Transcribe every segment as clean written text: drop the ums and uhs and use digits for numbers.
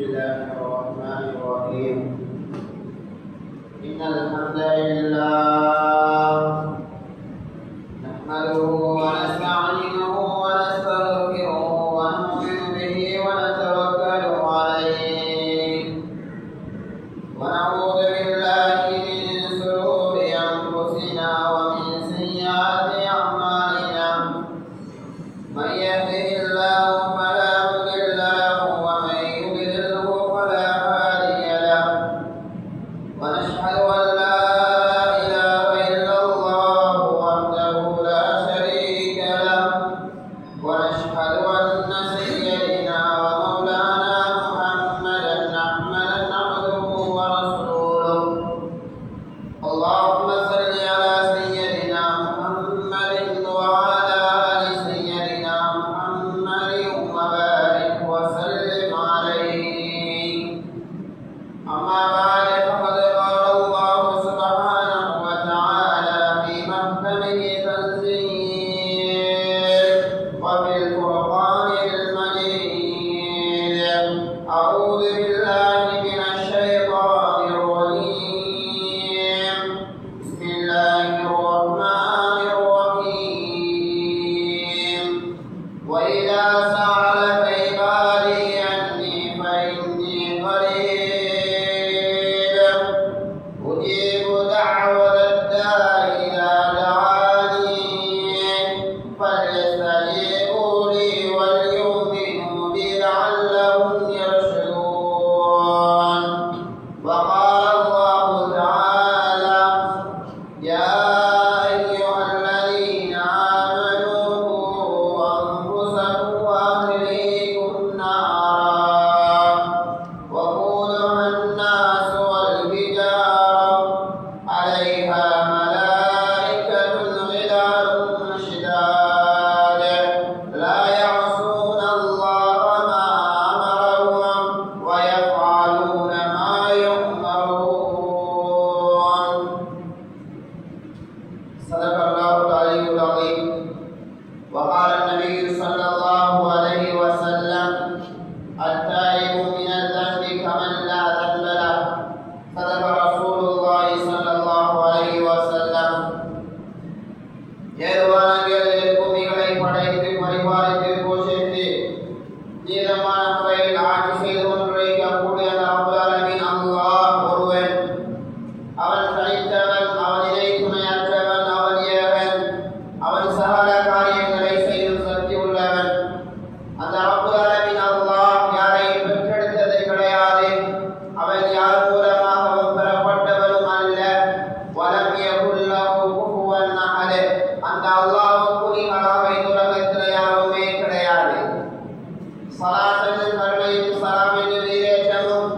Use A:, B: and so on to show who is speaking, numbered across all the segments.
A: الله الرحمن الرحيم إن الحمد لله نحمده ونستعينه ونستغفره ونؤمن به ونتوكل عليه ونعوذ بالله من شرور أنفسنا ومن سيئات أعمالنا من يهده الله فلا مضل له ومن يضلله فلا هادي له ونشهد أن لا إله إلا الله وحده لا شريك له ونشهد أن سيدنا ومولانا محمدا عبده ورسوله اللهم صل على سيدنا محمد وعلى آل سيدنا محمد وبارك وسلم عليه أما بعد فقد قال الله سبحانه وتعالى في محكمه تنزيل وفي الفرقان المجيد أعوذ بالله من الشيطان الرجيم بسم الله الرحمن الرحيم وإذا سألك عبادي عني فإني قريب أجيب دعوة الداع إذا دعاني فليستجيبوا لي وليؤمنوا بي لعلهم يرشدون وقال الله تعالى يا أيها الذين آمنوا قوا أنفسكم وأهليكم نارا وقودها الناس والحجارة عليها ملائكة غلاظ شداد لا يعصون الله ما أمرهم ويفعلون ما يؤمرون صدق الله العلي العظيم وقال النبي صلى الله عليه وسلم التائب من الذنب كمن لا ذنب له صدق رسول الله صلى الله عليه وسلم ஏழ்வானங்களில் பூமிகளை படைத்து பரிபாலித்து போஷித்து நீதமான முறையில் ஆட்சி செய்து கொண்டிருக்கக்கூடிய ரப்புல் ஆலமீன் அல்லாஹ் ஒருவன் அவன் தனித்தவன் அவனிலே துணையற்றவன் அவன் ஏகன் அவன் சகல காரியங்களை செய்யும் சக்தி உள்ளவன் அந்த ரப்புல் ஆலமீன் அல்லாஹ் யாரையும் பெற்றெடுத்தது கிடையாது அவன் யார் மூலமாகவும் பெறப்பட்டவனும் அல்ல வலம் யகுல் லஹு குஃபுவன் அஹத் அந்த அல்லாஹ்வுக்கு நிகராக இந்த உலகத்தில் யாருமே கிடையாது ஸலாத்தும் கருணையும் ஸலாமின் நீரேற்றமும்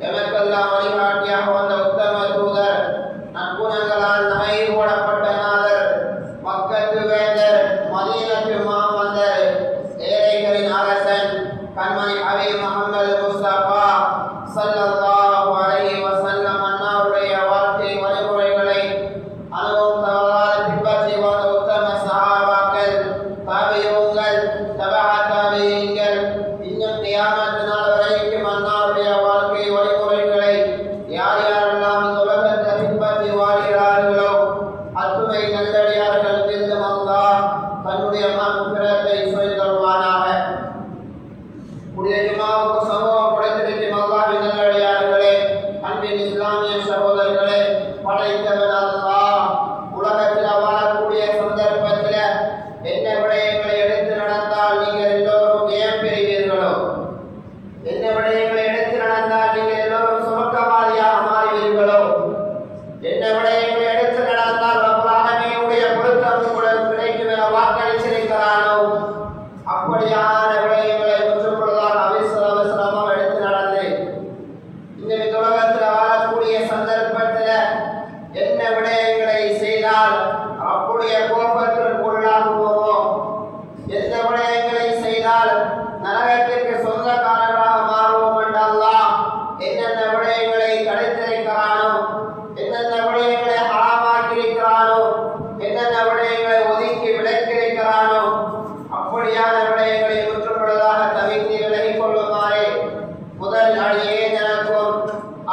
A: எமக்கெல்லாம் வழிகாட்டியாக வந்த உத்தம தூதர் நற்குணங்களால் நகை போடப்பட்ட நாதர் மக்களுக்கு வேந்தர் மதீனத்து மாமந்தர் ஏழைகளின் அரசன் கண்மணி ஹபீப் முஹம்மது முஸ்தபா ஸல்லல்லாஹு அலைஹி வஸல்லம் அன்னாருடைய வாழ்க்கை வழிமுறைகளை அனுபவம் தவறாத பின்பற்றி வந்த உத்தம சஹாபாக்கள் தாபியூன்கள் தபா தாபியீன்கள் இன்னும் கியாமத் நாள் வரைக்கும் அன்னாருடைய வாழ்க்கை வழிமுறைகளை யார் யாரெல்லாம் இந்த உலகத்தை பின்பற்றி வாழ்கிறார்களோ அத்துணை நல்லடியார்கள் மீதும் அல்லாஹ் தன்னுடைய மக்ஃபிரத்தை சொரிந்தருள்வானாக. புனித ஜும்ஆவுக்கு சமூகம் படைத்திருக்கும் அல்லாஹ்வின் நல்லடியார்களே, அன்பின் இஸ்லாமிய சகோதரர்களே, படைத்தவன் அல்லாஹ் உலகத்தில் வாழக்கூடிய சந்தர்ப்பத்தில் என்ன விடயங்களை எடுத்து நடந்தால் நீங்கள் எல்லோரும் ஜெயம் பெறுவீர்களோ, என்ன விடயங்களை எடுத்து நடந்தால் நீங்கள் எல்லோரும் சுமக்கவாதியாக மாறுவீர்களோ, என்ன விடயங்களை எடுத்து நடந்தால் ரப்பல் ஆலமீனுடைய பொருத்தம் உங்களுக்கு கிடைக்கும் என வாக்களித்திருக்கிறானோ அப்படியான விடயங்களை முற்றுமுழுதாக அவிசலமாக எடுத்து நடந்து இந்த உலகத்தில் வாழக்கூடிய சந்தர்ப்பத்தில் என்ன விடயங்களை செய்தால் அப்படிய கோபத்திற்கு உள்ளாகுவோமோ, எந்த விடயங்களை செய்தால் நரகத்திற்கு சொந்தக்காரர்களாக மாறுவோம் என்று அல்லாஹ் என்னென்ன விடயங்களை தடுத்திருக்கிறானோ, என்னென்ன விடயங்களை ஹராமாக்கியிருக்கிறானோ, என்னென்ன விடயங்களை ஒதுக்கி விலக்கியிருக்கிறானோ அப்படியான விடயங்களை முற்றுமுழுதாக தவிர்த்து விலகிக் கொள்ளுமாறு முதல் அடியே எனக்கும்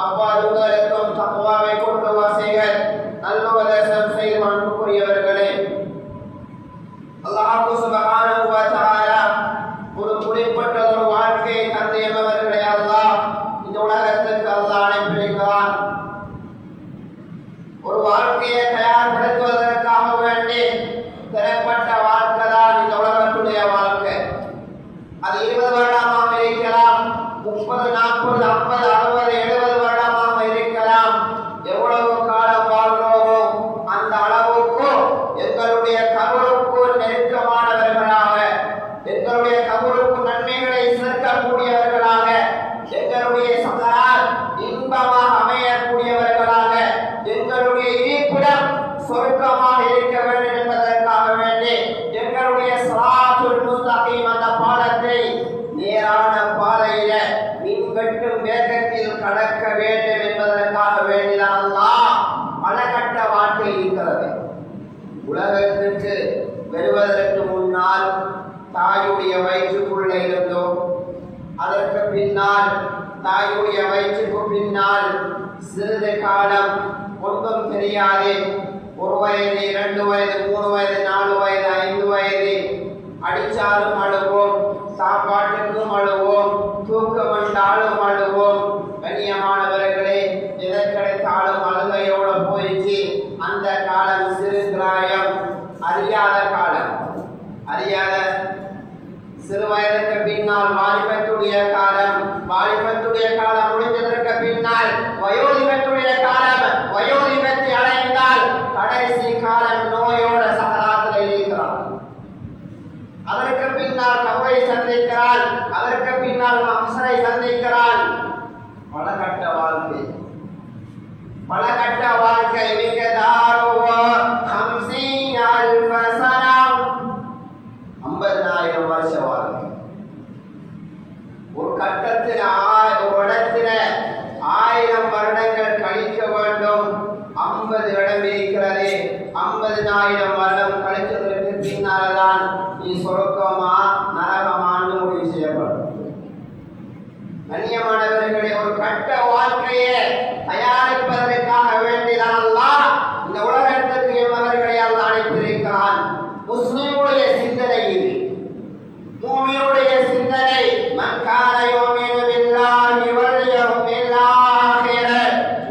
A: அவ்வாறு உங்களுக்கும் தக்வாவை கொண்டு வாசிகள் நல்லுபதேசம் செய்து அன்புக்குரியவர்களே, அல்லாஹ் சுப்ஹானஹு வ தஆலா ஒரு குறிப்பிட்ட ஒரு வாழ்க்கையை தந்தையவர்களை அல்லாஹ் இந்த உலகத்துக்கு அல்லாஹ் அனுப்பியிருக்கிறான். ஒரு வாழ்க்கையை தயார்படுத்துவதற்காக வேண்டி பெறப்பட்ட வாழ்க்கை தான் இந்த உலகத்துடைய வாழ்க்கை. அது 20 வருடமாக இருக்கலாம், 30, 40, 50, 60, 70 வருடமாக இருக்கலாம். எவ்வளவு காலம் வாழ்கிறோமோ அந்த அளவுக்கு எங்களுடைய கபருக்கு நெருக்கமானவர்களாக, எங்களுடைய கபருக்கு நன்மைகளை சேர்க்கக்கூடியவர்களாக, எங்களுடைய சகரால் இன்பமாக அமையக்கூடியவர்களாக, எங்களுடைய இருப்பிடம் சொர்க்கமாக இருக்க வேண்டும் என்பதற்காக வேண்டி எங்களுடைய ஸிராத்துல் முஸ்தகீம் அந்த பாலத்தை நேரான பாதையில மின்வெட்டும் வேகத்தில் கடக்க வேண்டும் என்பதற்காக வேண்டிதான் அல்லாஹ் பல கட்ட வாழ்க்கை இருக்கிறது. உலகத்திற்கு வருவதற்கு முன்னால் தாயுடைய வயிற்றுக்குள்ளே இருந்தோம். அதற்கு பின்னால் தாயுடைய வயிற்றுக்கு பின்னால் சிறிது காலம் ஒன்றும் தெரியாது. 1 வயது, 2 வயது, 3 வயது, 4 வயது, 5 வயது, அடிச்சாலும் அழுவோம், சாப்பாட்டுக்கும் அழுவோம், தூக்கம் வந்தாலும் அழுவோம். கண்ணியமானவர்களே, எதை கிடைத்தாலும் அழுகையோட போயிடுச்சு. அந்த காலம் சிறு பிராயம், அறியாத காலம். அறியாத சிறு வயதுக்கு பின்னால் வாலிபத்துடைய காலம், வாலிபத்துடைய காலம் முடிந்ததற்கு பின்னால் வயோதிபத்துடைய காலம், வயோதிபத்தை அடைந்தால் கடைசி காலம் நோயோட சகராத்தில் இருக்கிறார். அதற்கு பின்னால் கபரை சந்திக்கிறான், அதற்கு பின்னால் மஹ்ஷரை சந்திக்கிறான். பல கட்ட வாழ்க்கை, பல கட்ட வாழ்க்கை. மிகதாரோ 50,000 சனம், 50,000 வருஷ வாழ்க்கை. ஒரு கட்டத்தில் ஒரு இடத்துல 1000 வருடங்கள் கழிக்க வேண்டும். 50 இடம் இருக்கிறது. 50,000 வருடம் கழிச்சதற்கு பின்னால்தான் நீ சொர்க்கமா நரகமான்னு முடிவு செய்யப்படும். கண்ணியமானவர்களே, ஒரு கட்ட வாழ்க்கையை தயாரிப்பதற்காக வேண்டிதான் அல்லாஹ் இந்த உலகத்திற்கு அவர்களை அல்லாஹ் அனுப்பியிருக்கிறான். முஸ்லிமுடைய சிந்தனை இது, மூமினுடைய சிந்தனை. மன் கான யுமினு பில்லாஹி வல் யௌமில் ஆகிர்,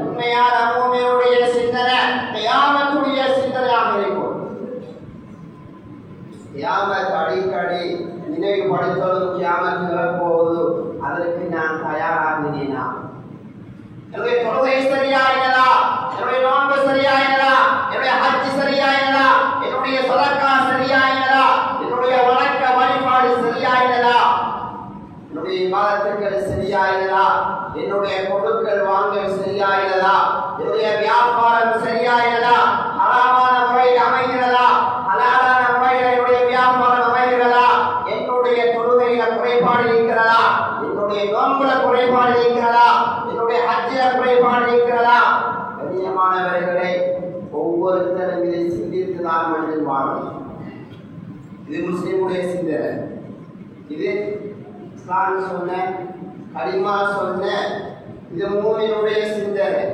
A: உண்மையான மூமினுடைய சிந்தனை கியாமத்துடைய சிந்தனையாக இருக்கும். கியாமத் அடிக்கடி நினைவுபடுத்தலும் கியாமத் வரப்போகுது, அதற்கு நான் தயாராகினேனா? என்னுடைய தொழுகை சரியாயினதா? என்னுடைய நோன்பு சரியாயினதா? என்னுடைய ஹஜ் சரியாயினதா? என்னுடைய சதக்கா சரியாயினதா? என்னுடைய வணக்க வழிபாடு சரியாயினதா? என்னுடைய இபாதத்துக்கள் சரியாயினதா? என்னுடைய கொடுக்கல் வாங்கல் சரியாயினதா? என்னுடைய வியாபாரம் சரியாயினதா? ஹராமான முறையில் அமைகிறதா? ஹலாலான முறையில் என்னுடைய வியாபாரம் அமைகிறதா? என்னுடைய தொழுகையில குறைபாடு இருக்கிறதா? என்னுடைய நோன்புல குறைபாடு இருக்கிறதா? என்னுடைய ஹஜ்ஜில குறைபாடு இருக்கிறதா? கண்ணியமானவர்களே, ஒவ்வொருத்தரும் இதை சிந்தித்துதான் மனிதன் வாழும். இது முஸ்லிமுடைய சிந்தனை. இது இஸ்லாம் சொன்ன, கலிமா சொன்ன, இது மூமினுடைய சிந்தனை.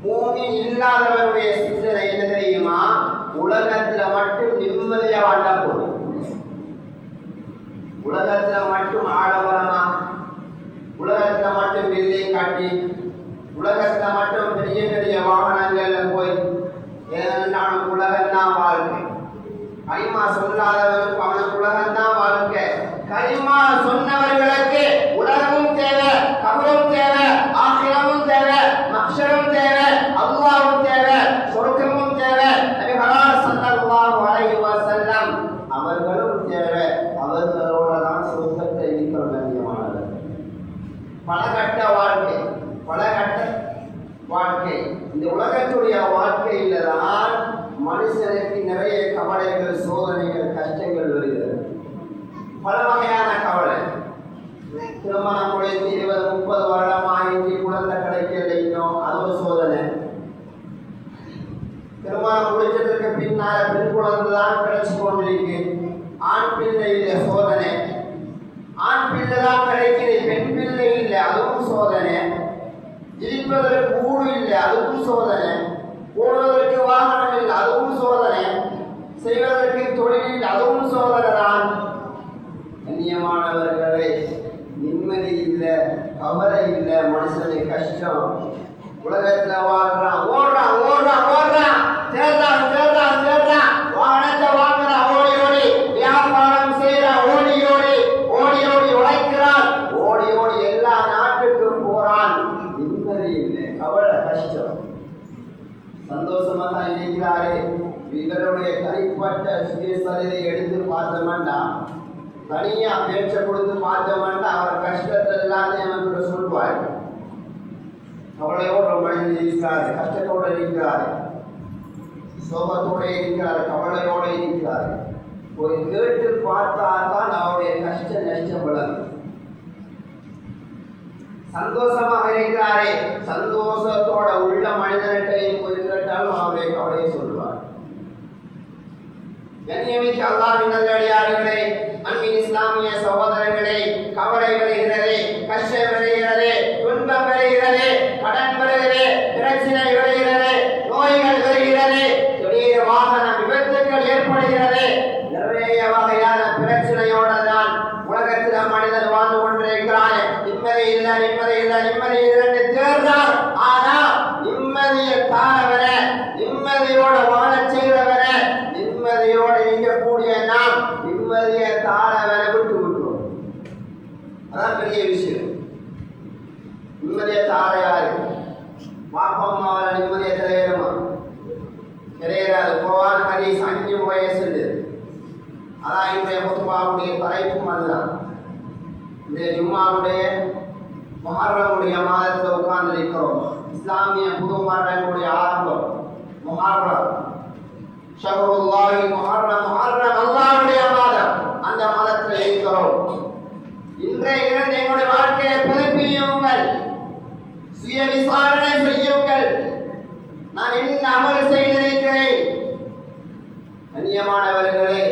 A: மூமின் இல்லாதவருடைய சிந்தனை என்ன தெரியுமா? உலகத்துல மட்டும் நிம்மதியா வாழ போதும், உலகத்துல மட்டும் ஆடம்பரமா, உலகத்துல மட்டும் பில்டிங் காட்டி, உலகத்துல மட்டும் பெரிய பெரிய வாகனங்கள்ல போய் ஏனென்றாலும் உலகம்தான் வாழ்க்கை. கலிமா சொல்லாதவருக்கு அவனுக்கு உலகம்தான் வாழ்க்கை. கலிமா சொன்னவர்களுக்கு உலகமும் தேவை, கபரும் தேவை, ஆகிரமும் தேவை, மஹ்ஷரும் தேவை, அல்லாஹ்வும் தேவை, சொர்க்கமும் தேவை. நபிகளார் ஸல்லல்லாஹு அலைஹி வஸல்லம் அவர்களும் தேவை. அவர்களோட தான் சொர்க்கத்தை இருக்கிற கண்ணியமானது. பல கட்ட வாழ்க்கை, பல கட்ட வாழ்க்கை. இந்த உலகத்துடைய வாழ்க்கையில தான் மனுஷனுக்கு நிறைய கவலைகள், சோதனைகள், கஷ்டங்கள் வருகிறது. பல வகையான கவலை. சோதனை, இருப்பதற்கு ஊடு இல்லை அதுவும் சோதனை, போடுவதற்கு வாகனம் இல்லை அதுவும் சோதனை, செய்வதற்கு தொழில் இல்லை அதுவும் சோதனை தான். கண்ணியமானவர்களே, நிம்மதி இல்லை, கவலை இல்லை, மனுஷனுக்கு கஷ்டம். உலகத்துல வாழ்றான், ஓடுறான் ஓடுறான் ஓடுறான், சேர்றான் சேர்றான் சேர்றான், வாகனத்தை வாங்குறான், ஓடி ஓடி வியாபாரம் செய்யறான், ஓடி ஓடி ஓடி ஓடி உழைக்கிறான், ஓடி ஓடி எல்லா நாட்டுக்கும் போறான். நிம்மதி இல்லை, கவலை, கஷ்டம். சந்தோஷமா தான் இருக்கிறாரு. இவருடைய தனிப்பட்ட சுயசரிதை எடுத்து பார்த்தோம்னா, தனியா பேச்ச கொடுத்து பார்த்தோம்னா அவர் கஷ்டத்தை எல்லாத்தையும் நமக்கு சொல்வார். கவலையோடு மனிதன் இருக்கிறார், கஷ்டத்தோடு இருக்கிறார், சோகத்தோடு இருக்கிறார், கவலையோடு இருக்கிறார். ஒரு கேட்டு பார்த்தா தான் அவருடைய கஷ்ட நஷ்டம் வளரும். சந்தோஷமாக இருக்கிறாரே, சந்தோஷத்தோட உள்ள மனிதர்கிட்டையும் போய் கேட்டாலும் அவருடைய கவலையை சொல்லுவார். கண்ணியமிக்க அல்லாஹ்வின் நல்லடியார்களே, அன்பின் இஸ்லாமிய சகோதரர்களே, கவலை வருகிறது, கஷ்டம் வருகிறது, துன்பம் வருகிறது, கடன் வருகிறது, பிரச்சனை வருகிறது, நோய்கள் வருகிறது, திடீர் வாகன விபத்துக்கள் ஏற்படுகிறது. நிறைய வகையான பிரச்சனையோட தான் உலகத்தில் மனிதன் வாழ்ந்து கொண்டிருக்கிறான். நிம்மதி இல்லை நிம்மதி இல்லை நிம்மதி இல்லை தேர்ந்தார். ஆனா நிம்மதியை தாரவர, நிம்மதியோட வாழ செய்தவர, நிம்மதியோடு இருக்கக்கூடிய நாம் நிம்மதியை தாரவர விட்டு விட்டுருவோம். அதான் பெரிய விஷயம். நிம்மதியை தார யாரு? பாப்பம்மாவால நிம்மதியை தெரியணுமா? கிடையாது. குர்ஆன் ஹதீஸ் 5 முறையை சொல்லுது. அதான் இன்றைய குத்பாவுடைய தலைப்பும் அதுதான். இந்த ஜும்மாவுடைய முஹர்ரமுடைய மாதத்தில் உட்கார்ந்து இருக்கிறோம். இஸ்லாமிய புது வருடங்களுடைய ஆரம்பம் முஹர்ரம், ஷஹ்ருல்லாஹி முஹர்ரம், முஹர்ரம் அல்லாஹ்வுடைய மாதம். அந்த மாதத்தில் இருக்கிறோம். இன்றைய இருந்து எங்களுடைய வாழ்க்கையை புதுப்பியுங்கள், சுய விசாரணை செய்யுங்கள். நான் என்ன அமல் செய்திருக்கிறேன்? கண்ணியமானவர்களே,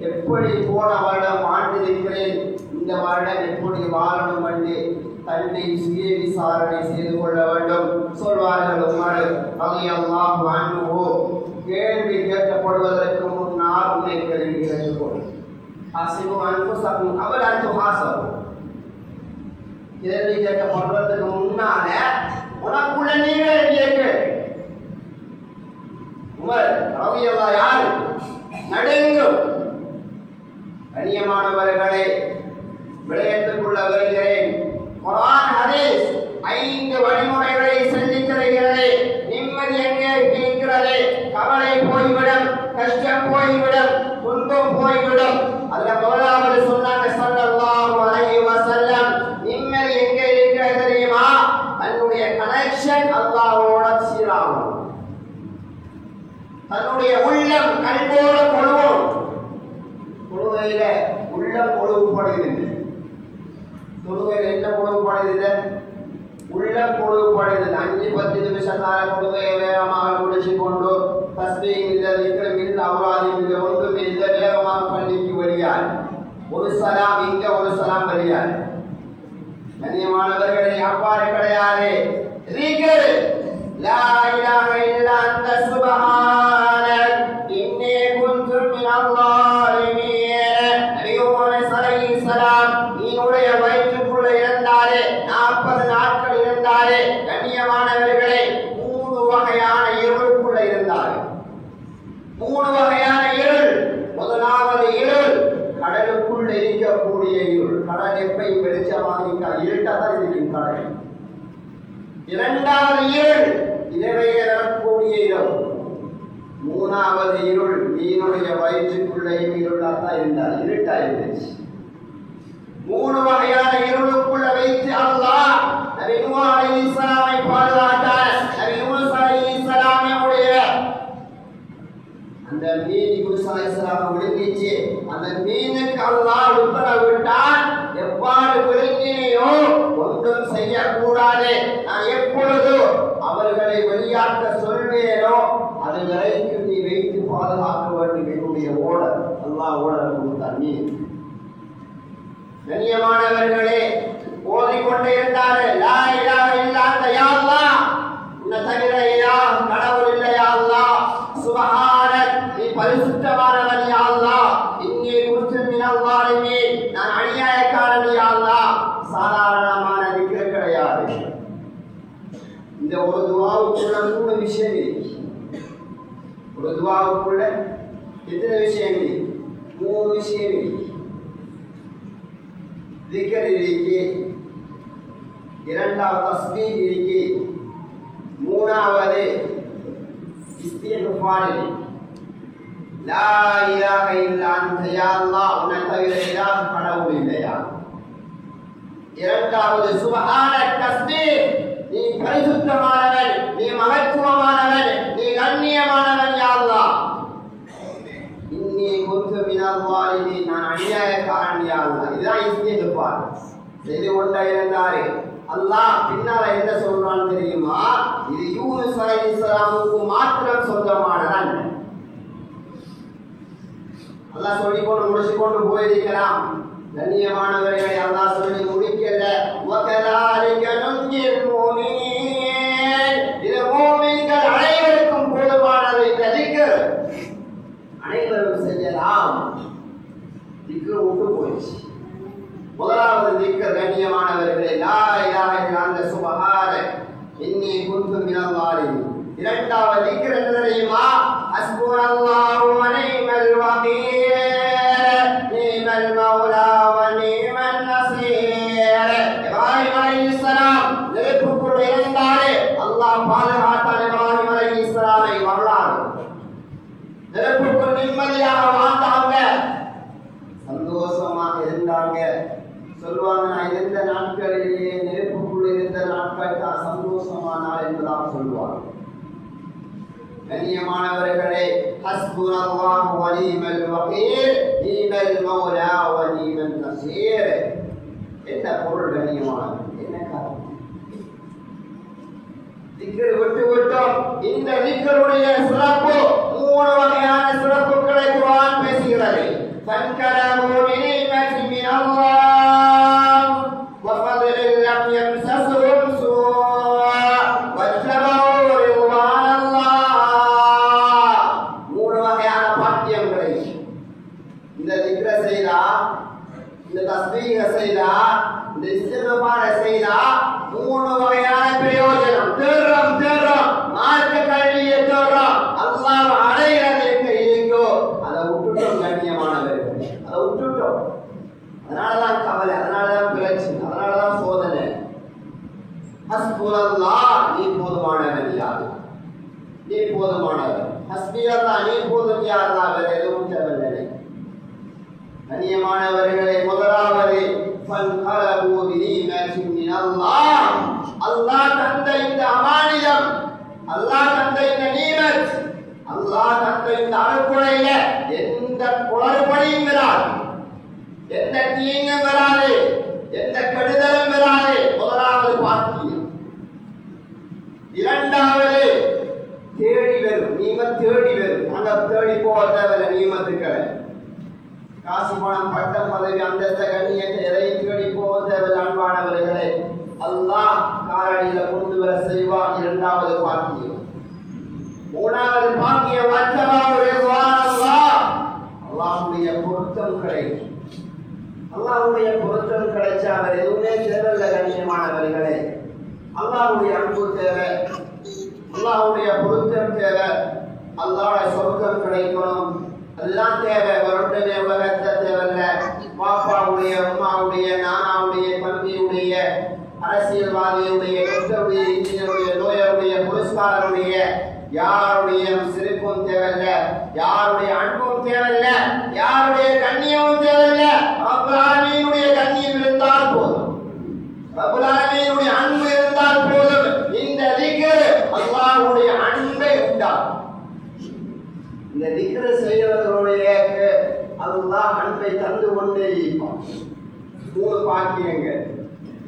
A: எப்படி போன வருடம் வாழ்ந்திருக்கிறேன், இந்த வருடம் எப்படி வாழணும் என்று தன்னை சுய விசாரணை செய்து கொள்ள வேண்டும். சொல்வார்கள் உமர் ரலியல்லாஹு அன்ஹு, கேள்வி கேட்கப்படுவதற்கு முன்னால் உன்னை கேள்வி கேட்டுக்கொள். ஹஸிபு அன்ஃபுஸக்கும் கப்ல அன் துஹாஸபு. கேள்வி கேட்கப்படுவதற்கு முன்னால உனக்குள்ள நீங்களே கேட்கு. உமர் ரலியல்லாஹு யார்? நடுங்கும். கண்ணியமானவர்களே, விடயத்துக்குள்ள வருகிறேன். குர்ஆன் ஹதீஸ் 5 வழிமுறைகளை சொல்லித் தருகிறது. நிம்மதி எங்கே இருக்கிறது? கவலை போய்விடும், கஷ்டம் போய்விடும், துன்பம் போய்விடும். அதுல முதலாவது சொன்னாங்க ஸல்லல்லாஹு அலைஹி வஸல்லம், நிம்மதி எங்கே இருக்கிறது தெரியுமா? தன்னுடைய கனெக்ஷன் அல்லாஹ்வோட சீராகும். தன்னுடைய உள்ளம் கல்வோட கொள்வோம். தொழுகையில உள்ளம் ஒழுங்குபடுகிறது. தொழுகையில என்ன ஒழுங்குபடுகிறது? உள்ளம் ஒழுங்குபடுகிறது. 5-10 நிமிஷம் தொழுகையை வேகமாக முடிச்சு கொண்டு தஸ்பீஹ் இல்லை, திக்ர் இல்லை, அவ்ராதிம் இல்லை, ஒன்றும் இல்லை, வேகமாக பள்ளிக்கு வெளியால் ஒரு சலாம் இங்க ஒரு சலாம் வெளியால். கண்ணியமானவர்களே, அவ்வாறு கிடையாது. திக்ர் லா இலாஹ இல்லா அன்த சுப்ஹானக் இன்னி குன்து மினல் ஸாலிமீன். நபி முஹம்மது ஸல்லல்லாஹு நீனுடைய வயிற்றுக்குள்ள இருந்தாரே, 40 நாட்கள் இருந்தாரே, கண்ணியமானவர்களே, 3 வகையான இருளுக்குள்ள இருந்தார். 3 வகையான இருள். முதலாவது இருள் கடலுக்குள்ள இருக்கக்கூடிய இருள். கடல் எப்பயும் வெளிச்சமாக இருக்காது, இருட்டாதான் இருக்கும் கடல். இரண்டாவது இருள் இரவையே வரக்கூடிய இருள். மூணாவது இருள் மீனுடைய வயிற்றுக்குள்ளேயும் இருளாத்தான் இருந்தார், இருட்டா இருந்துச்சு. 3 வகையான இருளுக்குள்ள வைத்து அல்லாஹ் நபி நூஹ் அலைஹிஸ்ஸலாமை பாதுகாத்தார். நபி மூஸா அலைஹிஸ்ஸலாமுடைய அந்த மீன் மூஸா அலைஹிஸ்ஸலாம் விழுங்கிச்சு. அந்த மீனுக்கு அல்லாஹ் உத்தரவிட்டான், எவ்வாறு விழுங்கினையோ ஒன்றும் செய்யக்கூடாது, நான் எப்பொழுது அவர்களை வெளியாக்க சொல்வேனோ அது வரைக்கும் நீ வைத்து பாதுகாக்க வேண்டும். என்னுடைய ஓடர் அல்லாஹ் ஓடர் கொடுத்தார் மீன். கண்ணியமானவர்களே, ஓதிக்கொண்டே இருந்தார்கள், லா இந்த ஒரு துஆவுக்குள்ள 3 விஷயம் இருக்கு. ஒரு துஆவுக்குள்ள எத்தனை விஷயம் இருக்கு? 3 விஷயம் இருக்கு. திக்ர் இருக்கு, இரண்டாவது தஸ்பீஹ் இருக்கு, மூணாவது இஸ்திக்ஃபார் இருக்கு. லா இலாஹ இல்லா அன்த யா அல்லாஹ், உன்னை தவிர இலாஹ் கடவுள் இல்லையா. இரண்டாவது சுப்ஹானக் தஸ்பீஹ், நீ பரிசுத்தமானவன், நீ மகத்துவமானவன், நீ கண்ணியமானவன் யா அல்லாஹ். இன்னி குன்து மினல் ஸாலிமீன், நான் அநியாயக்காரன் யா அல்லாஹ். இதுதான் இஸ்திக்ஃபார். செய்து கொண்டே இருந்தாரு. அல்லாஹ் பின்னால என்ன சொல்றான்னு தெரியுமா? இது யூனுஸ் அலைஹிஸ்ஸலாமுக்கு மாத்திரம் சொந்தமானதான். அல்லாஹ் சொல்லி கொண்டு முடிச்சு கொண்டு போயிருக்கலாம். கண்ணியமானவர்களை அல்லாஹ் சொல்லி முடிக்கல. வகதாலிக நுன்ஜில் முஃமினீன், இது முஃமின்கள் அனைவருக்கும் போதுமானது. இந்த திக்ர் அனைவரும் செய்யலாம். திக்ர் விட்டு போயிடுச்சு. முதலாவது திக்ர் கண்ணியமானவர்களே, லா இலாஹ இல்லா அன்த சுப்ஹானக் இன்னி குன்து மினல் ஸாலிமீன். இரண்டாவது திக்ர் என்ன தெரியுமா? ஹஸ்புனல்லாஹு வ நிஅமல் வகீல், நிஅமல் மௌலா வ நிஅமன் நஸீர். இப்ராஹிம் அலைஹிஸ்ஸலாம் நெருப்புக்குள் இருந்தாரே, அல்லாஹ் பாதுகாத்தான் இப்ராஹிம் அலைஹிஸ்ஸலாமை. வரலாறு நெருப்புக்குள் நிம்மதியாக வாழ்ந்தாங்க, சந்தோஷமாக இருந்தாங்க. சொல்லுவாங்க, நான் இருந்த நாட்களிலேயே நெருப்புக்குள் இருந்த நாட்கள் தான் சந்தோஷமான நாள் என்பதாக சொல்லுவாங்க. கண்ணியமானவர்களே, ஹஸ்புனல்லாஹு வ நிஅமல் வகீல், நிஅமல் மௌலா வ நிஅமன் நஸீர். என்ன பொருள் கண்ணியமானவர்களே? என்ன காரணம்? திக்ர் விட்டு விட்டோம். இந்த திக்ருடைய சிறப்பு 3 வகையான சிறப்புகளை குர்ஆன் பேசுகிறது. فانقلبوا بنعمة من الله وفضل لم يمسسهم سوء واتبعوا رضوان الله. 3 வகையான பாக்கியங்களை இந்த திக்ர செய்தா, இந்த தஸ்பீஹ செய்தா, இந்த இஸ்திக்ஃபார செய்தா 3 வகையான பிரயோஜனம். தேர்றோம் மார்க்க கல்வியை தேர்றோம். அல்லாஹ் அடைகிறது எங்க இருக்கோ அதை விட்டுட்டோம் கண்ணியமானவர்கள், அதை விட்டுட்டோம். அதனாலதான் கவலை, அதனாலதான் பிரச்சனை, அதனாலதான் சோதனை. ஹஸ்புனல்லாஹ், நீ போதுமானவன் யா அல்லாஹ், நீ போதுமானவன். ஹஸ்பி அல்லாஹ், நீ போதும் யா அல்லாஹ், வேற எதுவும் தேவையில்லை. கண்ணியமானவர்களே, முதலாவது ஃபன்கலபு பிநிமத்தின் மினல்லாஹ், அல்லாஹ் தந்த இந்த அமானிதம், அல்லாஹ் தந்த இந்த நீமத், அல்லாஹ் தந்த இந்த அருள்கொடையில எந்த குளறுபடியும் வராது, எந்த தீங்கும் வராது, எந்த கெடுதலும் வராது. முதலாவது பாக்கியம். இரண்டாவது தேடி வரும் நீமத், தேடி வரும். நாங்க தேடி போக தேவையில்லை நீமத்துக்களை. காசு பணம் பட்டம் பதவி அந்தஸ்த கண்ணியத்தை எதையும் தேடி போக தேவையில்லை. அன்பானவர்களே, அல்லாஹ் காரணியில கொண்டு வர செய்வான். இரண்டாவது பாக்கியம். மூணாவது பாக்கியம் அல்லாஹ்வுடைய பொருத்தம் கிடைக்கும். அல்லாஹ்வுடைய பொருத்தம் கிடைச்சா அவர் எதுவுமே தேவையில்லை. கண்ணியமானவர்களே, அல்லாஹ்வுடைய அன்பு தேவை, அல்லாஹ்வுடைய பொருத்தம் தேவை, அல்லாஹ்வுடைய சொர்க்கம் கிடைக்கணும், எல்லாம் தேவை. ஒருத்தனே உலகத்தை தேவையில்லை. பாப்பாவுடைய, அம்மாவுடைய, நானாவுடைய, தம்பியுடைய, அரசியல்வாதியுடைய, டாக்டருடைய, இன்ஜினியருடைய, லோயருடைய, புரஸ்காரருடைய யாருடைய சிரிப்பும் தேவையில்லை, யாருடைய அன்பும் தேவையில்லை, யாருடைய கண்ணியமும் தேவையில்லை. ரப்பல் ஆலமீனுடைய கண்ணியம் இருந்தால் போதும், ரப்பல் ஆலமீனுடைய அன்பு இருந்தால் போதும். இந்த திக்ர் அல்லாஹ்வுடைய அன்பை உண்டாக்கும். இந்த திக்ர் செய்யறவர்களுடைய அல்லாஹ் அன்பை தந்து கொண்டே இருப்பான். 3 பாக்கியங்கள்.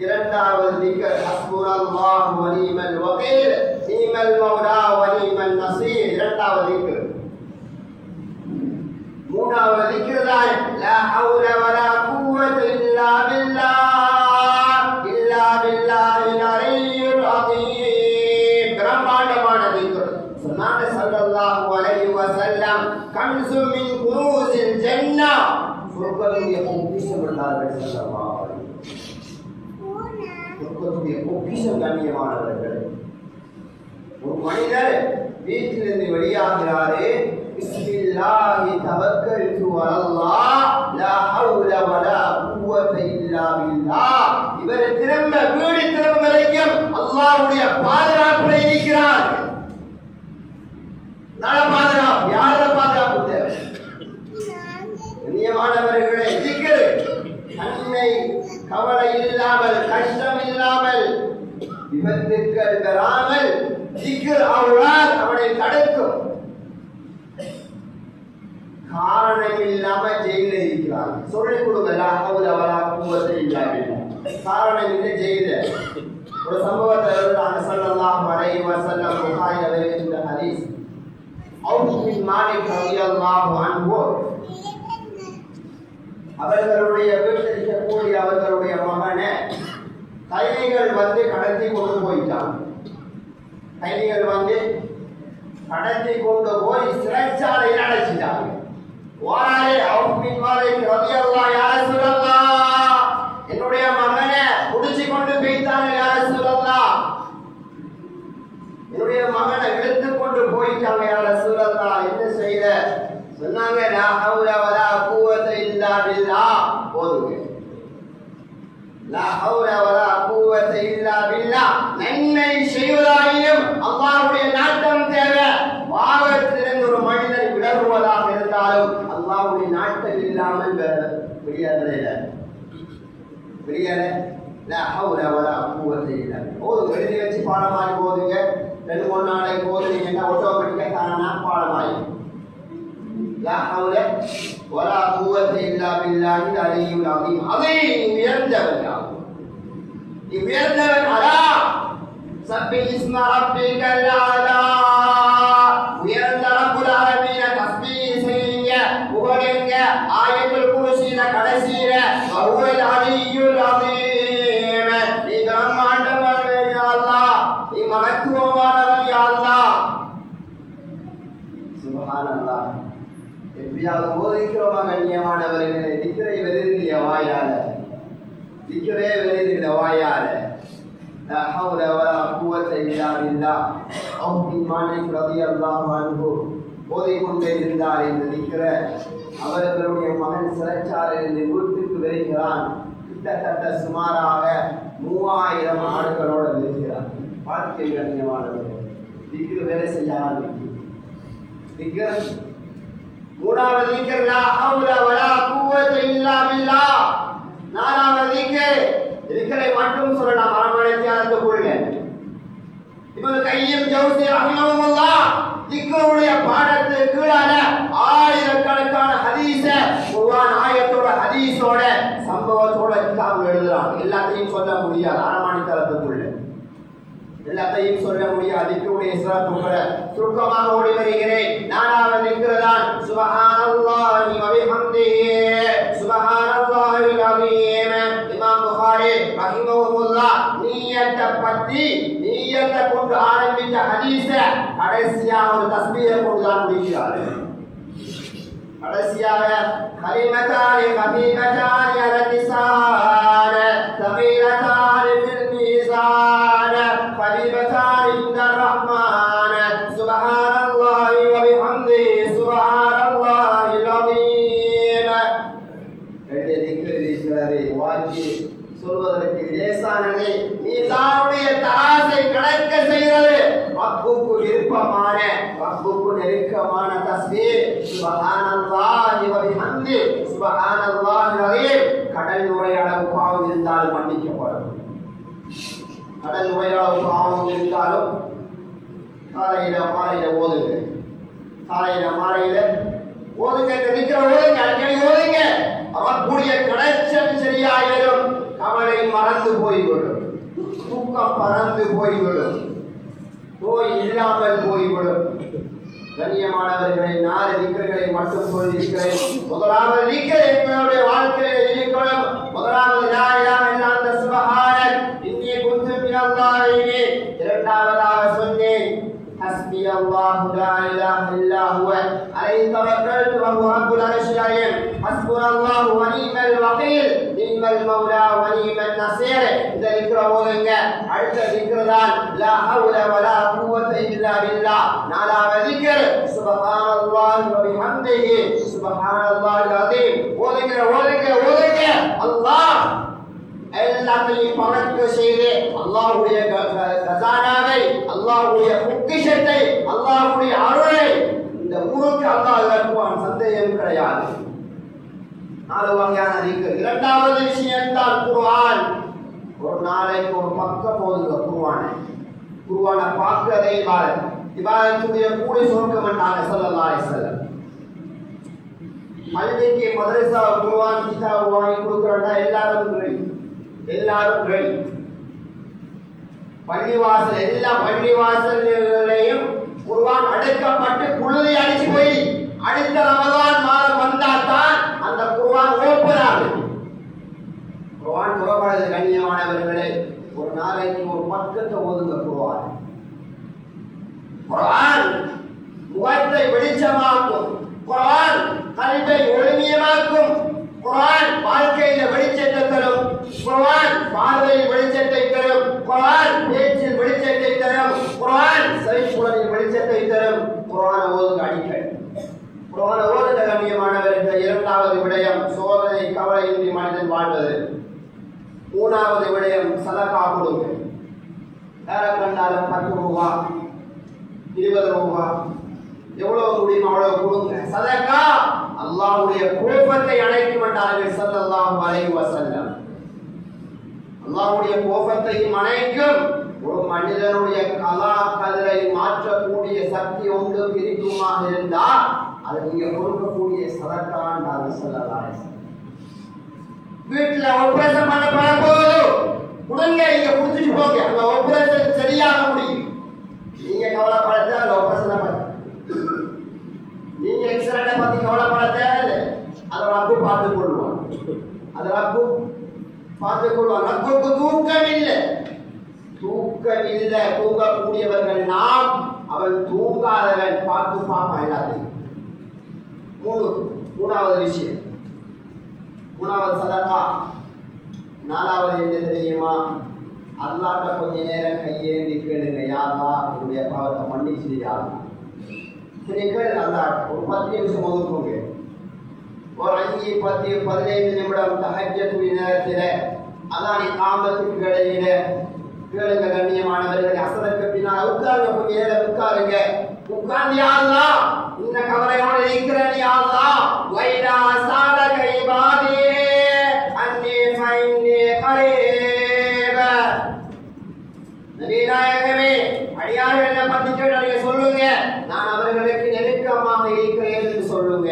A: இரண்டாவது திக்ர் ஹஸ்புனல்லாஹு வ நிஅமல் வகீல், நிஅமல் மௌலா வ நிஅமன் நஸீர். இரண்டாவது திக்ர். மூணாவது திக்ர் தான் லா ஹவுல வலா குவத இல்லா பில்லாஹ், இல்லா பில்லாஹில் அலிய்யுல் அஸீம். பிரம்மாண்டமான திக்ர். சொன்னாங்க ஸல்லல்லாஹு அலைஹி வஸல்லம், கன்ஸு மின் குனூஸில் ஜன்னah, சொர்க்கத்துடைய பொக்கிஷம் என்றார்கள் ஸல்லல்லாஹு அலைஹி வஸல்லம். சொர்க்கத்துடைய பொக்கிஷம் கண்ணியமானவர்களே. ஒரு மனிதர் வீட்டிலிருந்து வெளியாகிறாரு, பிஸ்மில்லாஹி தவக்கல்து அலல்லாஹ் லா ஹவுல வலா குவத இல்லா பில்லாஹ். இவர் திரும்ப வீடு திரும்ப வரைக்கும் அல்லாஹ்வுடைய பாதுகாப்பில் இருக்கிறார். நல்ல பாதுகாப்பு. யார பாதுகாப்பு தேவை? கண்ணியமானவர்களே, திக்ர் நன்மை கவலை இல்லாமல் கஷ்டம் இல்லாமல் விபத்துக்கள் வராமல் திக்ர் அவுளால் அவனை தடுக்கும். காரணம் இல்லாம ஜெயில இருக்கிறார். சொல்லிக் கொடுங்க, லா ஹவுல வலா குவத இல்லா பில்லாஹ். காரணம் இல்லை ஜெயில. ஒரு சம்பவத்தை எழுதுறாங்க ஸல்லல்லாஹு அலைஹி வஸல்லம். புகாரில வருகின்ற ஹதீஸ். அவுஃப் பின் மாலிக் ரலியல்லாஹு அன்ஹு அவர்களுடைய வீட்டில் இருக்கக்கூடிய அவர்களுடைய மகனை கைதிகள் வந்து கடத்தி கொண்டு போயிட்டாங்க. கைதிகள் வந்து கடத்தி கொண்டு போய் சிறைச்சாலையில் அடைச்சிட்டாங்க. வாரே அவுஃப் பின் மாலிக் ரலியல்லாஹு யா ரசூலல்லாஹ், என்னுடைய மகனை புடிச்சு கொண்டு போயிட்டாங்க யா ரசூலல்லாஹ், என்னுடைய மகனை இழுத்து கொண்டு போயிட்டாங்க யா ரசூலல்லாஹ், என்ன செய்த? சொன்னாங்க, லா ஹவுல வலா குவத இல்லா பில்லாஹ். போதுங்க, லா ஹவுல வலா குவத இல்லா பில்லாஹ். நன்மை செய்வதாயினும் அல்லாஹ்வுடைய நாட்டம் தேவை. பாவத்திலிருந்து ஒரு மனிதன் விலகுவதாக இருந்தாலும் அல்லாஹ்வுடைய நாட்டம் இல்லாமல் வெளியேறல. லா ஹவுல வலா குவத இல்லா பில்லாஹ். போதும், எழுதி வச்சு பாடமாகி போதுங்க. 2-3 நாளைக்கு போது நீங்க ஆட்டோமேட்டிக்கா தானா பாடமாகி. லா ஹவுல வலா குவத இல்லா பில்லாஹில் அலியுல் அஸீம். அஸீம் உயர்ந்தவன். உயர்ந்தவன் அலா சப்பி இஸ்ம ரப்பிகல் அலா. உயர்ந்த ரப்புல் ஆலமீன தஸ்பீஹ் செய்யுங்க, புகழுங்க. ஆயத்துல் குர்சியில கடைசியில வஹுவல் அலியுல் அஸீம். நீ பிரம்மாண்டமானவன் யா அல்லாஹ், நீ மகத்துவமானவன் யா அல்லாஹ். சுப்ஹானல்லாஹ். எப்படியாவது போதிக்கிறோமா கண்ணியமானவர்களே? திக்ரை வெளியிட வாயால, திக்ரே வெளியிட வாயால. லா ஹவுல வலா குவத இல்லா பில்லாஹ். அவுஃப் பின் மாலிக் ரலியல்லாஹு அன்ஹு போதிக்கொண்டே இருந்தார் இந்த திக்ரை. அவர்களுடைய மகன் சிறைச்சாலையிலிருந்து வீட்டுக்கு வருகிறான். கிட்டத்தட்ட சுமாராக 3000 ஆடுகளோட வருகிறார். வாழ்க்கை கண்ணியமானவர்களே, திக்ரு வேலை செய்ய ஆரம்பிக்கும். திக்ர் மூணாவது திக்ர் லா ஹவுல வலா குவத இல்லா பில்லாஹ். நாலாவது திக்ர் திக்ரை மட்டும் சொல்லலாம், மரமணிச்சு அறிந்து கொள்ளுங்க. இப்னு கையம் ஜௌஸி ரஹிமஹுல்லாஹ் திக்ருடைய பாடத்துக்கு கீழான ஆயிரக்கணக்கான ஹதீஸ குர்ஆன் ஆயத்தோட ஹதீஸோட சம்பவத்தோட கிதாப் எழுதுறாங்க. எல்லாத்தையும் சொல்ல முடியாது, அரமணித்தரத்துக்குள்ள எல்லாத்தையும் சொல்ல முடியாது. திக்ருடைய சிறப்புகளை சுருக்கமாக ஓடி வருகிறேன். நானாவது திக்ருதான் சுப்ஹானல்லாஹி வ பிஹம்திஹி சுப்ஹானல்லாஹில் அஸீம். இமாம் புகாரி ரஹிமஹுல்லாஹ் நிய்யத்தை கொண்டு ஆரம்பித்த ஹதீஸ கடைசியாக ஒரு தஸ்பீஹை கொண்டு தான் முடிக்கிறார். கடைசியாக கலிமத்தானி கபீரத்தானி அல லிசான் தகீரத்தானி ஃபில் மீசான் கலிமத்தானி இன்தர் ரஹ்மான் சுப்ஹானல்லாஹி வ பிஹம்திஹி சுப்ஹானல்லாஹில் அஸீம். எழுதியிருக்கிறாரே வாக்கி சொல்வதற்கு லேசானது. மீசானுடைய தராசை கடக்க செய்கிறது. ரப்புக்கு விருப்பமான, ரப்புக்கு நெருக்கமான தஸ்பீஹ் சுப்ஹானல்லாஹி வ பிஹம்தி சுப்ஹானல்லாஹில் அஸீம். கடல் நுரையளவு பாவம் இருந்தாலும் மன்னிக்கப்படும். கடல் நுரையளவு பாவம் இருந்தாலும் காலையில மாலையில ஓதுங்க, காலையில மாலையில ஓதுங்க, நிற்கிற ஓதுங்க, அடிக்கடி ஓதுங்க. அவர்களுடைய கடைச்சல் சரியாயிடும். கவலை மறந்து போய்விடும், தூக்கம் பறந்து போய்விடும், நோய் இல்லாமல் போய்விடும். கண்ணியமானவர்களை 4 திக்ருகளை மட்டும் சொல்லியிருக்கிறேன். முதலாவது திக்ர் என்னுடைய வாழ்க்கையில் இருக்கணும். முதலாவது லா இலாஹ இல்லா அன்த சுப்ஹானக் இன்னி குன்து மினல்-லாலிமீன். இரண்டாவதாக சொன்னேன் ஹஸ்பி அல்லாஹு லா இலாஹ இல்லா ஹுவ அலைஹி தவக்கல்து வ ஹுவ ரப்புல் அர்ஷில் அஸீம். ஹஸ்புனல்லாஹு வ நிஅமல் வகீல். நீங்க நிம்மல் மௌலா வ நிம்மன் நஸீர். இந்த திக்ர ஓதுங்க. அடுத்த திக்ர் தான் லா ஹவுல வலா குவத இல்லா பில்லாஹ். நாலாவது திக்ர் சுப்ஹானல்லாஹி வ பிஹம்திஹி சுப்ஹானல்லாஹில் அஸீம். ஓதுங்க அல்லாஹ் எல்லாத்தையும் பறக்க செய்து அல்லாஹ்வுடைய கஸானாவை, அல்லாஹ்வுடைய பொக்கிஷத்தை, அல்லாஹ்வுடைய அருளை இந்த ஊருக்கு அல்லாஹ் இறக்குவான். சந்தேகம் கிடையாது. நாலு வகையான திக்ர். இரண்டாவது விஷயம் தான் குர்ஆன். ஒரு நாளைக்கு ஒரு பக்கம் ஓதுங்க குர்ஆனை பார்க்கறதே இபாதத்துடைய கூலி சொர்க்கம் என்றாங்க ஸல்லல்லாஹு அலைஹி வஸல்லம். பள்ளிக்கு மதரசா குர்ஆன் கிதாப் வாங்கி கொடுக்கறதா எல்லாரும் ரெடி. பள்ளிவாசல் எல்லா பள்ளிவாசல்களையும் குர்ஆன் அடக்கப்பட்டு குளிரை அடிச்சு போய் அடுத்த ரமலான் மாதம் வந்தால்தான் அந்த குர்ஆன் ஓபன் ஆகும். குர்ஆன் புறப்படுது. கண்ணியமானவர்களே, ஒரு நாளைக்கு ஒரு பக்கத்தை ஓதுங்க. குர்ஆன் முகத்தை வெளிச்சமாக்கும். குர்ஆன் கல்வை ஒளிமயமாக்கும். குர்ஆன் வாழ்க்கையில வெளிச்சத்தை தரும். குர்ஆன் பார்வையில் வெளிச்சத்தை தரும். குர்ஆன் பேச்சில் வெளிச்சத்தை தரும். குர்ஆன் செவிப்புலனில் வெளிச்சத்தை தரும். குர்ஆன் ஓதுங்க அடிக்கடி. குர்ஆன் ஓதுங்க கண்ணியமானவர்களே. இரண்டாவது விடயம் சோதனை கவலையின்றி மனிதன் வாழ்வது. மூணாவது விடயம் சதகா கொடுங்க. யார கண்டாலும் 10 ரூபா 20 ரூபா எவ்வளவு முடியுமோ அவ்வளவு கொடுங்க. சதகா அல்லாஹ்வுடைய கோபத்தை அணைக்கும் என்றார்கள் ஸல்லல்லாஹு அலைஹி வஸல்லம். அல்லாஹ்வுடைய கோபத்தையும் அணைக்கும். ஒரு மனிதனுடைய கலா கதிரை மாற்றக்கூடிய சக்தி ஒன்று இருக்குமாக இருந்தால் அது நீங்க கொடுக்கக்கூடிய சதகா என்றார்கள் ஸல்லல்லாஹு அலைஹி வஸல்லம். வீட்டுல ஆபரேஷன் பண்ண போகுது கொடுங்க, இங்க குடிச்சிட்டு போங்க. அந்த ஆபரேஷன் சரியாக முடியும். நீங்க கவலைப்பட அந்த ஆபரேஷன் பண்ண, நீங்க எக்ஸ்ரே பத்தி கவலைப்பட தேவையில்லை. அதை ரப்பு பார்த்துக் கொள்வான். ரப்புக்கு தூக்கம் இல்லை. தூங்கக்கூடியவர்கள் நாம். அவன் தூங்காதவன் பார்ப்பான் எல்லாத்தையும். மூணாவது விஷயம், மூணாவது சதகா. நாலாவது என்ன தெரியுமா? அல்லாஹ்ட்ட கொஞ்ச நேரம் கையேந்தி கேளுங்க. யா அல்லாஹ் என்னுடைய பாவத்தை மன்னிச்சு யா அல்லாஹ். சரி கேளுங்க அல்லாஹ். ஒரு 10 நிமிஷம் ஒதுக்குங்க. ஒரு 5, 10, 15 நிமிடம் தஹஜ்ஜுடைய நேரத்தில் அல்லாஹ் காமத்துக்கு இடையில கேளுங்க. கண்ணியமானவர்களே, அசருக்கு பின்னால் உட்காருங்க. கொஞ்ச நேரம் உட்காருங்க. உட்கார்ந்து யா அல்லாஹ் இந்த கவலையோடு இருக்கிறேன் யா அல்லாஹ். வைடா சாலக இபாதி அன்னி ஃபைன்னி கரீப. நபிநாயகமே, அடியார்களை பத்தி கேட்டு சொல்லுங்க, நான் அவர்களுக்கு நெருக்கமாக இருக்கிறேன் என்று சொல்லுங்க.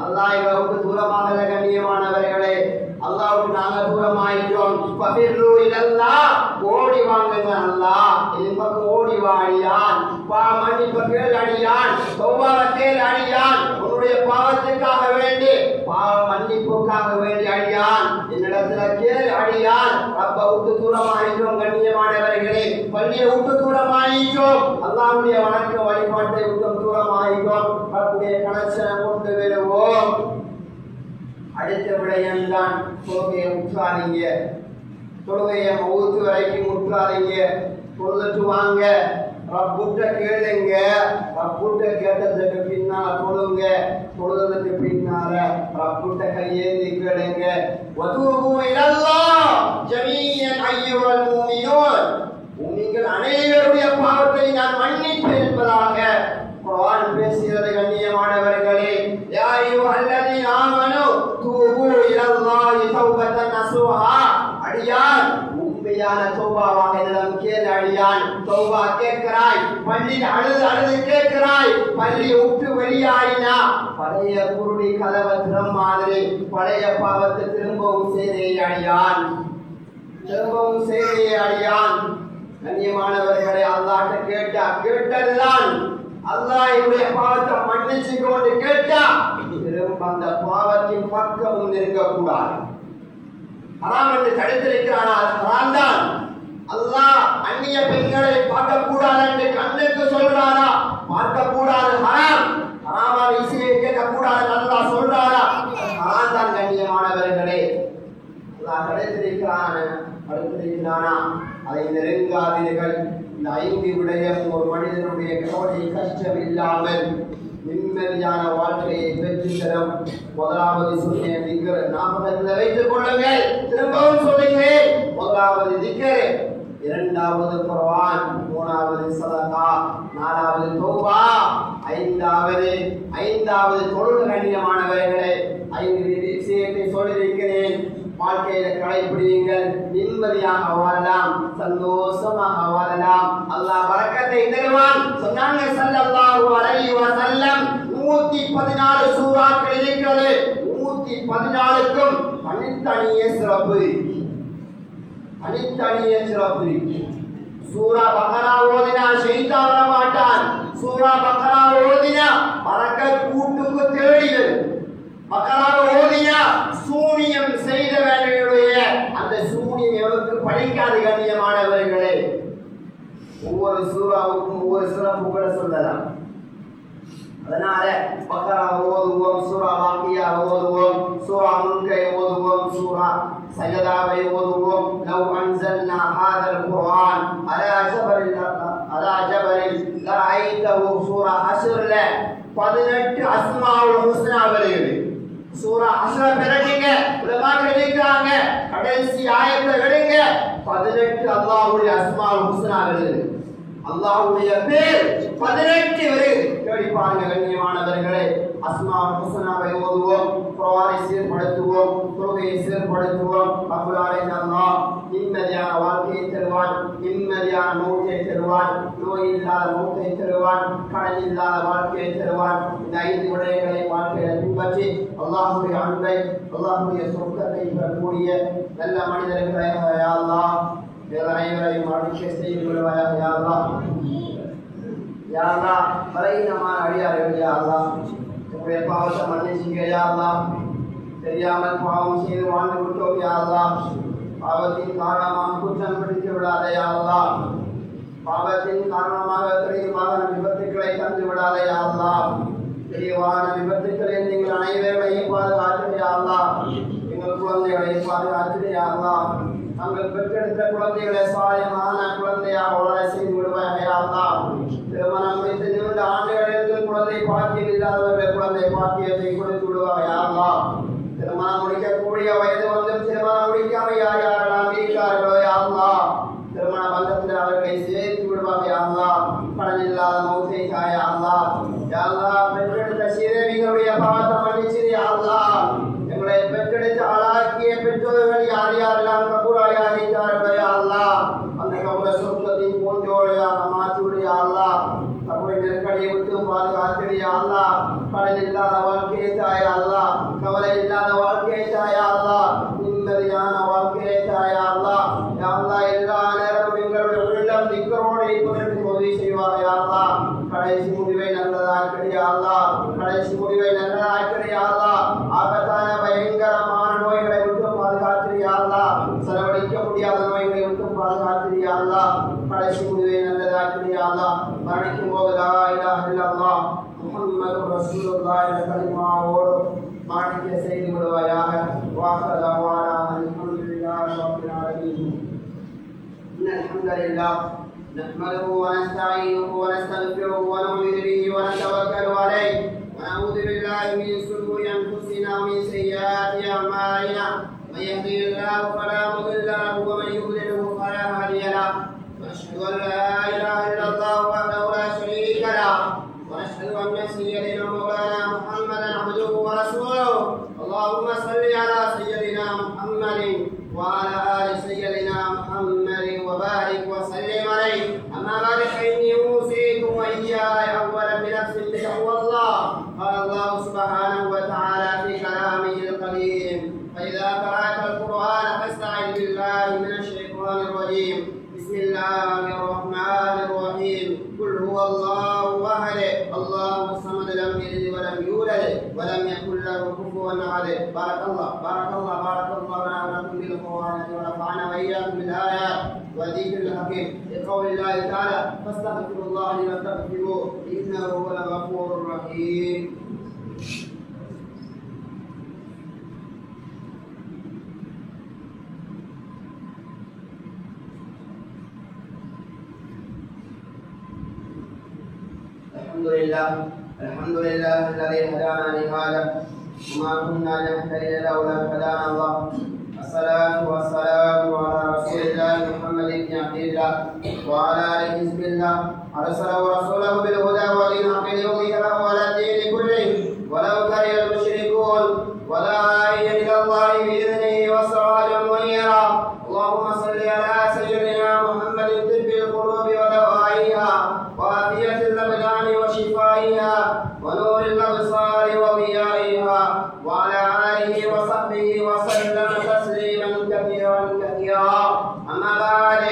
A: அல்லாஹ் இவருக்கு தூரமாக கண்ணியமானவர்களே, அல்லாஹ்வுக்கு நாங்க தூரமாயிட்டோம். ஃபபிரு இலல்லாஹ், ஓடி வாங்குங்க. அல்லாஹ் என் பக்கம் ஓடி வாடியான். மன்னிப்பு கேள் அடியான். தௌபாவை கேள் அடியான். உன்னுடைய பாவத்துக்காக வேண்டி, பாவ மன்னிப்புக்காக வேண்டி அடியான் என்னிடத்துல கேள் அடியான். ரப்ப விட்டு தூரமாயிட்டோம். கண்ணியமானவர்களே, பள்ளியை விட்டு தூரமாயிட்டோம். அல்லாஹ்வுடைய வணக்க வழிபாட்டை விட்டு தூரமாயிட்டோம். ரப்புடைய கனெக்ஷனை கொண்டு வருவோம். அடுத்த விடயம் தான் தொழுகையை உற்றாதீங்க. தொழுகையை மௌத்து வரைக்கும் உற்றாதீங்க. தொழுதுட்டு வாங்க. ரப்புட்ட கேளுங்க. ரப்புட்ட கேட்டதுக்கு பின்னால தொழுங்க. தொழுதுக்கு பின்னால ரப்புட்ட கையேந்தி கேளுங்க. வதூபு இலல்லாஹ் ஜமீஅன் அய்யுஹல் முஃமினூன். நீங்கள் அனைவருடைய பாவத்தை நான் மன்னிப்பேன் என்பதாக குர்ஆன் பேசுகிறது. கண்ணியமானவர்களே, யா அய்யுஹல்லதீன ஆமனூ தூபு இலல்லாஹி தௌபத்தன் நஸூஹா. அடியான் உண்மையான தௌபாவாக என்னிடம் கேள் அடியான். தௌபா கேட்கிறாய், பள்ளியில் அழுது கேட்கிறாய், பள்ளியை விட்டு வெளியாயினா பழைய குருடி கதவை திறம் மாதிரி பழைய பாவத்தை திரும்பவும் செய்தே அடியான். கண்ணியமானவர்களை அல்லாஹ்ட்ட கேட்டதுதான். அல்லாஹ் என்னுடைய பாவத்தை மன்னிச்சு கொண்டு கேட்டா திரும்ப அந்த பாவத்தின் பக்கமும் இருக்கக்கூடாது. ஹராம் என்று தடுத்திருக்கிறானா? ஹராம் தான். அல்லாஹ் அந்நிய பெண்களை பார்க்க கூடாது என்று கண்ணுக்கு சொல்றாரா? பார்க்க கூடாது, ஹராம். ஹராமான இசையை கேட்க கூடாது அல்லாஹ் சொல்றாரா? ஹராம் தான். கண்ணியமானவர்களே, விடயங்கள். இந்த 5 விடயம் ஒரு மனிதனுடைய கவலை கஷ்டம் இல்லாமல் நிம்மதியான வாழ்க்கையை பெற்றுத்தரும். முதலாவது சொன்னேன் திக்ர், ஞாபகத்தில் வைத்துக் கொள்ளுங்கள். திரும்பவும் சொல்லுகிறேன், முதலாவது திக்ர், இரண்டாவது குர்ஆன், மூணாவது சதகா, நாலாவது தௌபா, ஐந்தாவது தொழுகை. கண்ணியமானவர்களே, 5 விஷயத்தை சொல்லியிருக்கிறேன். வாழ்க்கையில கடைபிடியுங்கள். நிம்மதியாக வாழலாம், சந்தோஷமாக வாழலாம். அல்லாஹ் பரக்கத்தை தருவான். சொன்னாங்க ஸல்லல்லாஹு அலைஹி வஸல்லம் 114 சூறாக்கள் இருக்கிறது. 114க்கும் தனித்தனிய சிறப்பு. சூரா பக்ரா ஓதினா ஷைத்தான் வர மாட்டான். சூரா பக்ரா ஓதினா பரக்கத் கூட்டுக்கு தேடிகள். பக்ரா ஓதினா சூனியம் செய்தவர்களுடைய அந்த சூனியம் எவருக்கு பழிக்காது. கண்ணியமானவர்களே, ஒவ்வொரு சூறாவுக்கும் ஒவ்வொரு சிறப்புகளை சொல்லலாம். அதனால பக்ரா ஓதுவோம், சூரா வாக்கியா ஓதுவோம், சூரா முல்கை ஓதுவோம், சூரா சஜதாவை ஓதுவோம். லவ் அன்ஸல்னா ஹாதல் குர்ஆன் அலா ஜபலின் லரைதஹு. சூரா ஹஷ்ர்ல 18 அஸ்மாஉல் ஹுஸ்னா வருகிறது. சூரா ஹஷ்ர பெறீங்க, உலமாக்கள் எழுதுறாங்க, கடைசி ஆயத்தை எடுங்க, 18 அல்லாஹ்வுடைய அஸ்மாஉல் ஹுஸ்னா வருகிறது. அல்லாஹ்வுடைய பேர் 18 வருகிறது. தேடி பாருங்க கண்ணியமானவர்களே. அஸ்மாஉல் ஹுஸ்னாவை ஓதுவோம், குர்ஆனை சீர்படுத்துவோம், தொழுகையை சீர்படுத்துவோம். ரப்பல் ஆலமீன் அல்லாஹ் நிம்மதியான வாழ்க்கையை தருவான், நிம்மதியான மௌத்தை தருவான், நோய் இல்லாத மௌத்தை தருவான், கடன் இல்லாத வாழ்க்கையை தருவான். இந்த 5 விடயங்களை வாழ்க்கையில் பின்பற்றி அல்லாஹ்வுடைய அன்பை, அல்லாஹ்வுடைய சொர்க்கத்தை பெறக்கூடிய நல்ல மனிதர்களாக யா அல்லாஹ் அனைவரையும் அடிக்க செய்து விடுவாயாக யா அல்லாஹ். யா அல்லாஹ், பலகீனமான அடியார்கள் யா அல்லாஹ், உங்களுடைய பாவத்தை மன்னிச்சுங்க யா அல்லாஹ். தெரியாமல் பாவம் செய்து வாழ்ந்து விட்டோம் யா அல்லாஹ். பாவத்தின் காரணமாக குற்றம் பிடித்து விடாத யா அல்லாஹ். பாவத்தின் காரணமாக பெரிய வாகன விபத்துக்களை தந்து விடாத யா அல்லாஹ். பெரிய வாகன விபத்துக்களில் நீங்கள் அனைவரையும் பாதுகாத்து யா அல்லாஹ். எங்கள் குழந்தைகளை பாதுகாத்து யா அல்லாஹ். நாங்கள் பெற்றெடுத்த குழந்தைகளை சாயமான குழந்தையாக வளர செய்து விடுவாங்க யா அல்லாஹ். திருமணம் முடித்து 2 ஆண்டுகளுக்கு குழந்தை பாக்கியம் இல்லாதவர்கள் குழந்தை பாக்கியத்தை கொடுத்து விடுவாங்க யா அல்லாஹ். திருமணம் முடிக்கக்கூடிய வயது வந்து திருமணம் முடிக்காம யார் யாரெல்லாம் இருக்கிறார்களோ யா அல்லாஹ், திருமண பந்தத்தில் அவர்களை சேர்த்து விடுவாங்க யா அல்லாஹ். கடன் இல்லாத மௌத்தை யா அல்லாஹ். யா அல்லாஹ், பெற்றெடுத்த சீதேவிகளுடைய பாவத்தை மன்னிச்சு யா அல்லாஹ். எங்களை பெற்றெடுத்து ஆளாக்கிய பெற்றோர்கள் யார் யாரெல்லாம் கபூராயாக இருக்கிறார்களோ யா அல்லாஹ், அந்த கபூர சொர்க்கத்தின் பூஞ்சோலையாக மாற்றி யா அல்லாஹ். கபூரை நெருக்கடியை விட்டு பாதுகாத்து யா அல்லாஹ். கடன் இல்லாத வாழ்க்கையை தாயா அல்லாஹ், கவலை இல்லாத வாழ்க்கையை தாயா அல்லாஹ், நிம்மதியான வாழ்க்கையை தாயா அல்லாஹ். யா அல்லாஹ், எல்லா நேரமும் எங்களுடைய உள்ளம் திக்கரோடு இருப்பதற்கு உதவி செய்வார் யா அல்லாஹ். கடைசி முடிவை நல்லதாக்கிடு யா அல்லாஹ், கடைசி முடிவை நல்லதாக்கிடு யா அல்லாஹ். ஆபத்தான பயங்கரமான நோய்களை விட்டு பாதுகாத்து யா அல்லாஹ், செலவழிக்க முடியாத நோய்களை விட்டு பாதுகாத்து யா அல்லாஹ். கடைசி முடிவை நல்லதாக்கிடு யா அல்லாஹ். மரணிக்கும் போது லா இலாஹ இல்லல்லாஹ் முஹம்மது ரசூலுல்லாஹ் என்ற கலிமாவோடு மாணிக்க செய்து விடுவாயாக. வாஹர் தவானா அல்ஹம்துலில்லாஹி ரப்பில் ஆலமீன். இன்னல் ஹம்தலில்லாஹ் நஹ்மதுஹு வ நஸ்தஈனுஹு வ நஸ்தக்ஃபிருஹு வ நு'மினு பிஹி வ நதவக்கலு அலைஹி வ நஊது பில்லாஹி மின் ஷுரூரி அன்ஃபுஸினா வ மின் ஸய்யிஆத்தி அஅமாலினா. மன் யஹ்திஹில்லாஹு ஃபலா முضل லஹு வ மன் யுضللஹு ஃபலா ஹாதிய லஹு. وأشهد أن لا إله إلا الله وحده لا شريك له ونشهد أن سيدنا مولانا محمدا عبده ورسوله. اللهم صل على سيدنا محمد وعلى آل سيدنا محمد وبارك وسلم عليه. أما بعد فإني أوصيكم وإياي أولا بنفس بتقوى الله. قال الله سبحانه وتعالى في كلامه القديم: فإذا قرأت القرآن فاستعذ بالله من الشيطان الرجيم. بسم الله الرحمن الرحيم. قل هو الله أحد الله الصمد لم يلد ولم يولد ولم يكن له كفوا أحد. بارك الله لنا ولكم بالقرآن ونفعنا وإياكم بالآيات والذكر الحكيم. لقول الله تعالى: فاستغفروا الله واستغفروه إنه هو الغفور الرحيم. الحمد لله الذي هدانا لهذا وما كنا لنهتدي لولا أن هدانا الله. الصلاة والسلام على رسول الله محمد بن عبد الله وعلى آله حزب الله أرسله رسوله بالهدى ودين الحق ليظهره على الدين كله ولو كره المشركون وداعيا إلى الله بإذنه وسراجا منيرا. اللهم صل على سيدنا محمد طب القلوب ودوائها وعافية الأبدان وشفائها ونور الأبصار وضيائها وعلى آله وصحبه وسلم تسليما كثيرا كثيرا. أما بعد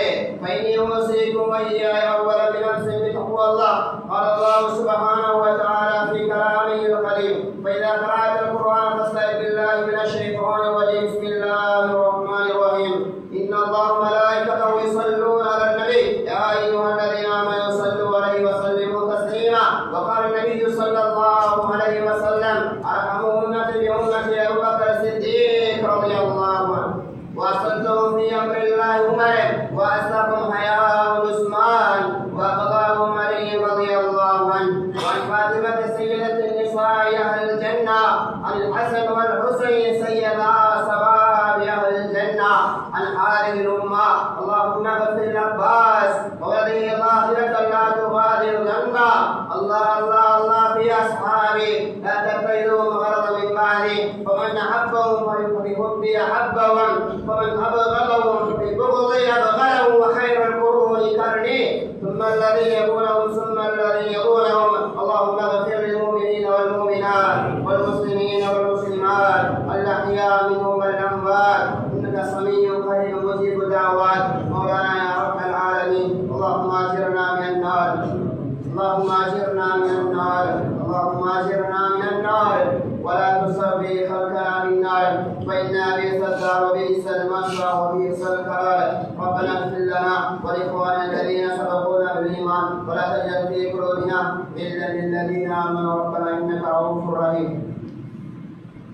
A: فإني أوصيكم وإياي أولا بنفس بتقوى الله. قال الله سبحانه وتعالى في كلامه القديم: فإذا قرأت القرآن فاستعذ بالله من الشيطان الرجيم. بسم الله الرحمن الرحيم. إن الله وملائكته يصلون على النبي يا أيها الذين آمنوا صلوا عليه وسلموا تسليما. وقال النبي صلى الله عليه وسلم: أرحم أمتي بأمتي أبو بكر الصديق رضي الله عنه، وأصلتهم في أمر الله عمر، وأصدقهم حياء عثمان، وأبغاهم علي رضي الله عنه. وعن فاطمة سيدة النساء أهل الجنة، عن الحسن والحسين سيدا شباب أهل الجنة، عن هذه الأمة. اللهم اغفر العباس وولي ظاهرة لا تغادر ذنبا. الله الله الله في أصحابي لا تتخذوا غرضا من بعدي. ومن أحبهم فبحبي أحبهم، ومن أبغضهم ببغضي أبغضهم. وخير القرون قرني ثم الذين يلونهم ثم الذين يلونهم. اللهم اغفر للمؤمنين والمؤمنات والمسلمين والمسلمات الأحياء منهم والأموات إنك سميع قريب مجيب الدعوات. مولانا يا رب العالمين، اللهم أجرنا من النار، اللهم أجرنا من النار، اللهم أجرنا من النار، ولا تصب خلقنا بالنار فإنا بئس الدار وبئس المشرى وبئس القرار. ربنا اغفر لنا ولإخواننا الذين سبقونا بالإيمان ولا تجعل في قلوبنا غلا للذين آمنوا ربنا إنك رؤوف رحيم.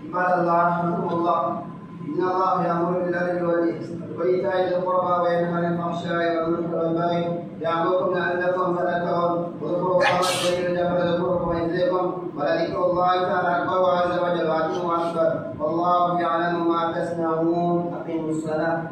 A: عباد الله رحمكم الله، إن الله يأمر بالعدل والإحسان وإيتاء ذي القربى وينهى عن الفحشاء والمنكر والبغي يعظكم لعلكم تذكرون. اذكروا الله الذكر يذكركم ويزدكم ولذكر الله تعالى أكبر عز وجل وأتم أكبر والله يعلم ما تصنعون. أقيموا الصلاة.